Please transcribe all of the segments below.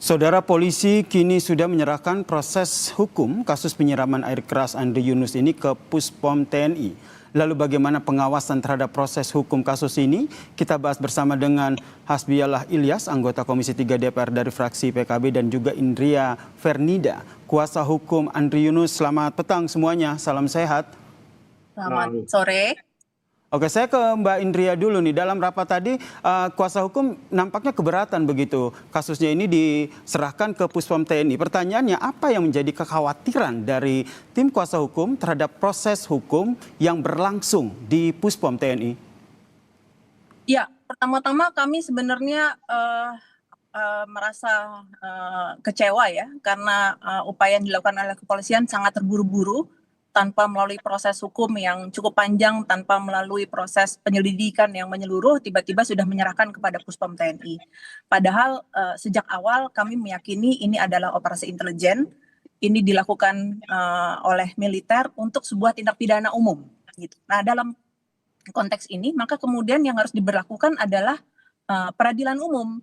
Saudara polisi kini sudah menyerahkan proses hukum kasus penyiraman air keras Andri Yunus ini ke Puspom TNI. Lalu bagaimana pengawasan terhadap proses hukum kasus ini? Kita bahas bersama dengan Hasbiallah Ilyas, anggota Komisi 3 DPR dari fraksi PKB, dan juga Indria Fernida, kuasa hukum Andri Yunus. Selamat petang semuanya, salam sehat. Selamat sore. Oke, saya ke Mbak Indria dulu nih. Dalam rapat tadi, kuasa hukum nampaknya keberatan begitu. Kasusnya ini diserahkan ke Puspom TNI. Pertanyaannya, apa yang menjadi kekhawatiran dari tim kuasa hukum terhadap proses hukum yang berlangsung di Puspom TNI? Ya, pertama-tama kami sebenarnya merasa kecewa ya, karena upaya yang dilakukan oleh kepolisian sangat terburu-buru, tanpa melalui proses hukum yang cukup panjang, tanpa melalui proses penyelidikan yang menyeluruh, tiba-tiba sudah menyerahkan kepada Puspom TNI. Padahal sejak awal kami meyakini ini adalah operasi intelijen, ini dilakukan oleh militer untuk sebuah tindak pidana umum. Gitu. Nah, dalam konteks ini, maka kemudian yang harus diberlakukan adalah peradilan umum.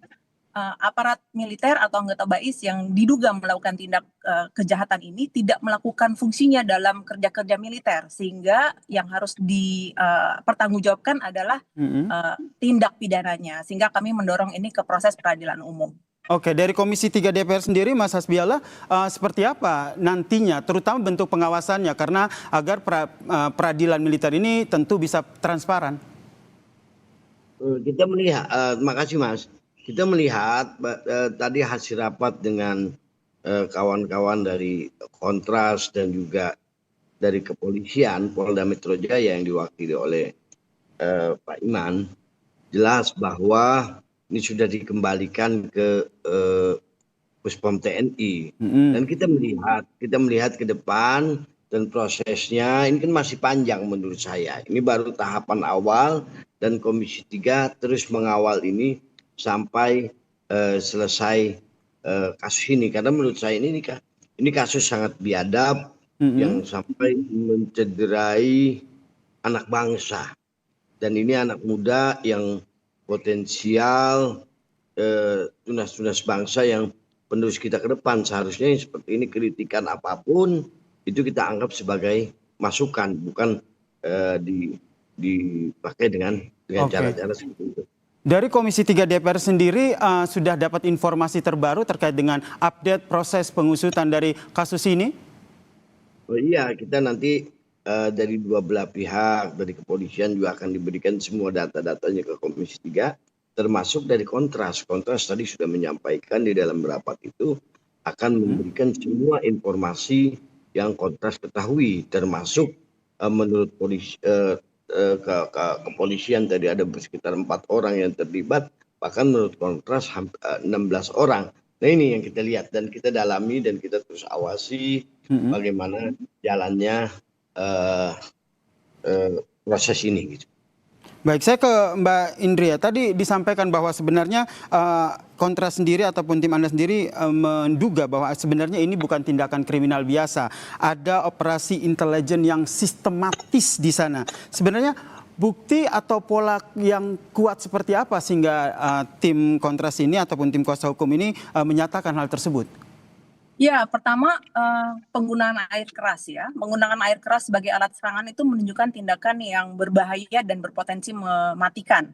Aparat militer atau anggota BAIS yang diduga melakukan tindak kejahatan ini tidak melakukan fungsinya dalam kerja-kerja militer, sehingga yang harus dipertanggungjawabkan adalah tindak pidananya, sehingga kami mendorong ini ke proses peradilan umum. Oke, dari Komisi 3 DPR sendiri, Mas Hasbiallah, seperti apa nantinya, terutama bentuk pengawasannya, karena agar peradilan militer ini tentu bisa transparan? Kita melihat, makasih Mas. Kita melihat tadi hasil rapat dengan kawan-kawan dari Kontras dan juga dari kepolisian Polda Metro Jaya yang diwakili oleh Pak Iman, jelas bahwa ini sudah dikembalikan ke Puspom TNI. Dan kita melihat ke depan, dan prosesnya ini kan masih panjang menurut saya. Ini baru tahapan awal, dan Komisi 3 terus mengawal ini sampai selesai kasus ini, karena menurut saya ini kasus sangat biadab yang sampai mencederai anak bangsa, dan ini anak muda yang potensial, tunas-tunas bangsa yang penerus kita ke depan. Seharusnya yang seperti ini, kritikan apapun itu kita anggap sebagai masukan, bukan dipakai dengan cara-cara seperti itu. Dari Komisi 3 DPR sendiri sudah dapat informasi terbaru terkait dengan update proses pengusutan dari kasus ini? Oh iya, kita nanti dari dua belah pihak, dari kepolisian juga akan diberikan semua data-datanya ke Komisi 3, termasuk dari Kontras. Kontras tadi sudah menyampaikan di dalam rapat itu akan memberikan semua informasi yang Kontras ketahui, termasuk menurut polisi, kepolisian tadi ada sekitar 4 orang yang terlibat, bahkan menurut Kontras 16 orang. Nah, ini yang kita lihat dan kita dalami, dan kita terus awasi bagaimana jalannya proses ini gitu. Baik, saya ke Mbak Indria. Tadi disampaikan bahwa sebenarnya Kontras sendiri ataupun tim Anda sendiri menduga bahwa sebenarnya ini bukan tindakan kriminal biasa. Ada operasi intelijen yang sistematis di sana. Sebenarnya bukti atau pola yang kuat seperti apa sehingga tim Kontras ini ataupun tim kuasa hukum ini menyatakan hal tersebut? Ya, pertama penggunaan air keras ya. Menggunakan air keras sebagai alat serangan itu menunjukkan tindakan yang berbahaya dan berpotensi mematikan.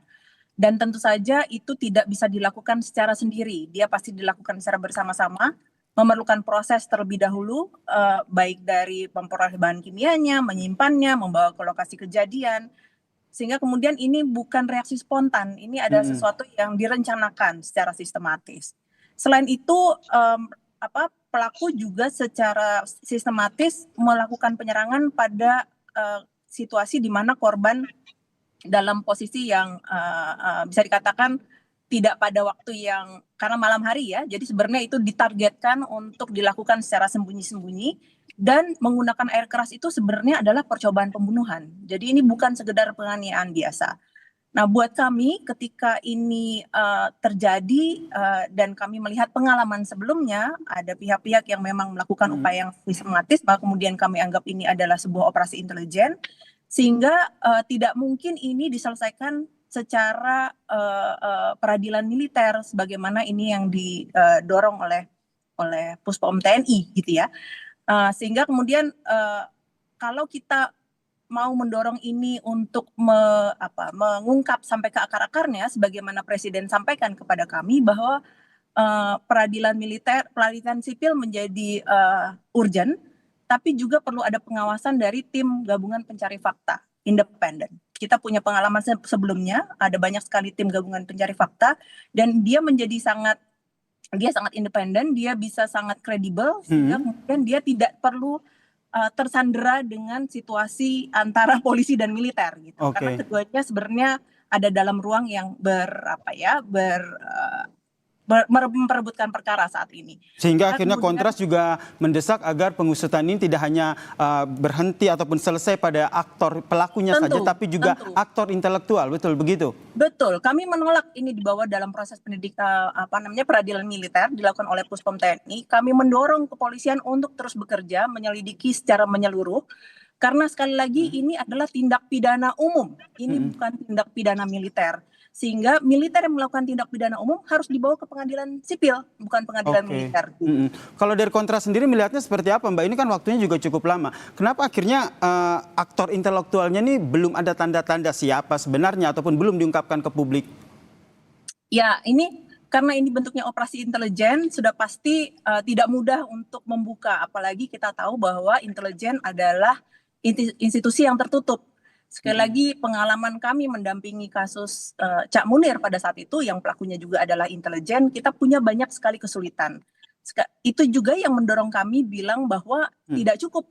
Dan tentu saja itu tidak bisa dilakukan secara sendiri. Dia pasti dilakukan secara bersama-sama, memerlukan proses terlebih dahulu, baik dari memperoleh bahan kimianya, menyimpannya, membawa ke lokasi kejadian. Sehingga kemudian ini bukan reaksi spontan, ini ada sesuatu yang direncanakan secara sistematis. Selain itu, pelaku juga secara sistematis melakukan penyerangan pada situasi di mana korban dalam posisi yang bisa dikatakan tidak pada waktu yang, karena malam hari ya, jadi sebenarnya itu ditargetkan untuk dilakukan secara sembunyi-sembunyi, dan menggunakan air keras itu sebenarnya adalah percobaan pembunuhan. Jadi ini bukan sekedar penganiayaan biasa. Nah, buat kami ketika ini terjadi dan kami melihat pengalaman sebelumnya, ada pihak-pihak yang memang melakukan upaya yang sistematis, maka kemudian kami anggap ini adalah sebuah operasi intelijen, sehingga tidak mungkin ini diselesaikan secara peradilan militer sebagaimana ini yang didorong oleh Puspom TNI gitu ya. Sehingga kemudian kalau kita mau mendorong ini untuk mengungkap sampai ke akar-akarnya, sebagaimana Presiden sampaikan kepada kami bahwa peradilan sipil menjadi urgent, tapi juga perlu ada pengawasan dari tim gabungan pencari fakta independen. Kita punya pengalaman sebelumnya, ada banyak sekali tim gabungan pencari fakta, dan dia sangat independen, dia bisa sangat kredibel, sehingga kemudian dia tidak perlu tersandera dengan situasi antara polisi dan militer gitu. Karena keduanya sebenarnya ada dalam ruang yang memperebutkan perkara saat ini. Sehingga akhirnya Kontras juga mendesak agar pengusutan ini tidak hanya berhenti ataupun selesai pada aktor pelakunya saja, tapi juga aktor intelektual, betul begitu? Betul, kami menolak ini dibawa dalam proses peradilan militer dilakukan oleh Puspom TNI. Kami mendorong kepolisian untuk terus bekerja, menyelidiki secara menyeluruh. Karena sekali lagi ini adalah tindak pidana umum, ini bukan tindak pidana militer. Sehingga militer yang melakukan tindak pidana umum harus dibawa ke pengadilan sipil, bukan pengadilan militer. Kalau dari Kontras sendiri melihatnya seperti apa, Mbak? Ini kan waktunya juga cukup lama. Kenapa akhirnya aktor intelektualnya ini belum ada tanda-tanda siapa sebenarnya ataupun belum diungkapkan ke publik? Ya, ini karena ini bentuknya operasi intelijen, sudah pasti tidak mudah untuk membuka. Apalagi kita tahu bahwa intelijen adalah institusi yang tertutup. Sekali lagi pengalaman kami mendampingi kasus Cak Munir pada saat itu yang pelakunya juga adalah intelijen, kita punya banyak sekali kesulitan. Itu juga yang mendorong kami bilang bahwa tidak cukup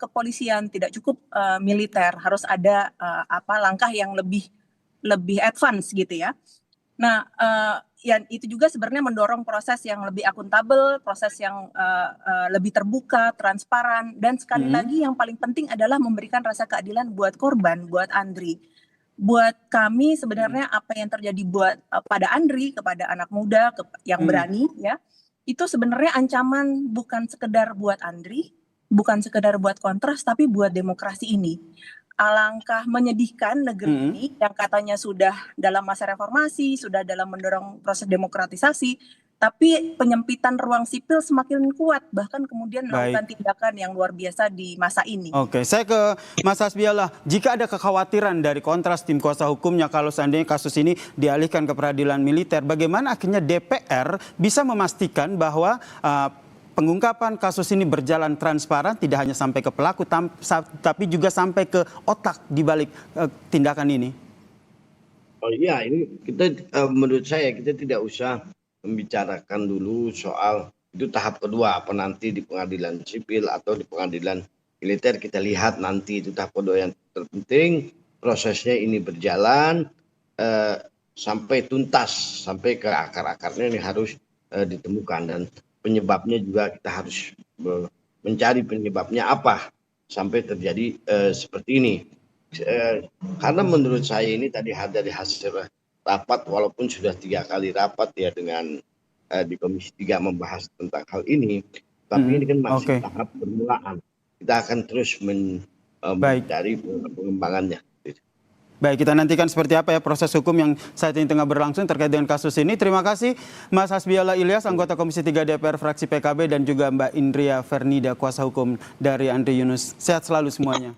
kepolisian, tidak cukup militer, harus ada langkah yang lebih advance gitu ya. Nah, itu juga sebenarnya mendorong proses yang lebih akuntabel, proses yang lebih terbuka, transparan, dan sekali lagi yang paling penting adalah memberikan rasa keadilan buat korban, buat Andri. Buat kami sebenarnya apa yang terjadi pada Andri, kepada anak muda yang berani, ya, itu sebenarnya ancaman bukan sekedar buat Andri, bukan sekedar buat Kontras, tapi buat demokrasi ini. Alangkah menyedihkan negeri ini yang katanya sudah dalam masa reformasi, sudah dalam mendorong proses demokratisasi, tapi penyempitan ruang sipil semakin kuat, bahkan kemudian melakukan tindakan yang luar biasa di masa ini. Oke, saya ke Mas Hasbiallah. Jika ada kekhawatiran dari Kontras tim kuasa hukumnya kalau seandainya kasus ini dialihkan ke peradilan militer, bagaimana akhirnya DPR bisa memastikan bahwa pengungkapan kasus ini berjalan transparan, tidak hanya sampai ke pelaku, tapi juga sampai ke otak di balik tindakan ini? Oh iya, ini kita menurut saya kita tidak usah membicarakan dulu soal itu tahap kedua, apa nanti di pengadilan sipil atau di pengadilan militer, kita lihat nanti itu tahap kedua. Yang terpenting prosesnya ini berjalan sampai tuntas, sampai ke akar-akarnya ini harus ditemukan, dan penyebabnya juga kita harus mencari penyebabnya apa sampai terjadi seperti ini. Karena menurut saya ini tadi dari hasil rapat, walaupun sudah 3 kali rapat ya dengan di Komisi 3 membahas tentang hal ini, tapi ini kan masih tahap permulaan. Kita akan terus mencari pengembangannya. Baik, kita nantikan seperti apa ya proses hukum yang saat ini tengah berlangsung terkait dengan kasus ini. Terima kasih Mas Hasbiallah Ilyas, anggota Komisi 3 DPR fraksi PKB, dan juga Mbak Indria Fernida, kuasa hukum dari Andri Yunus. Sehat selalu semuanya.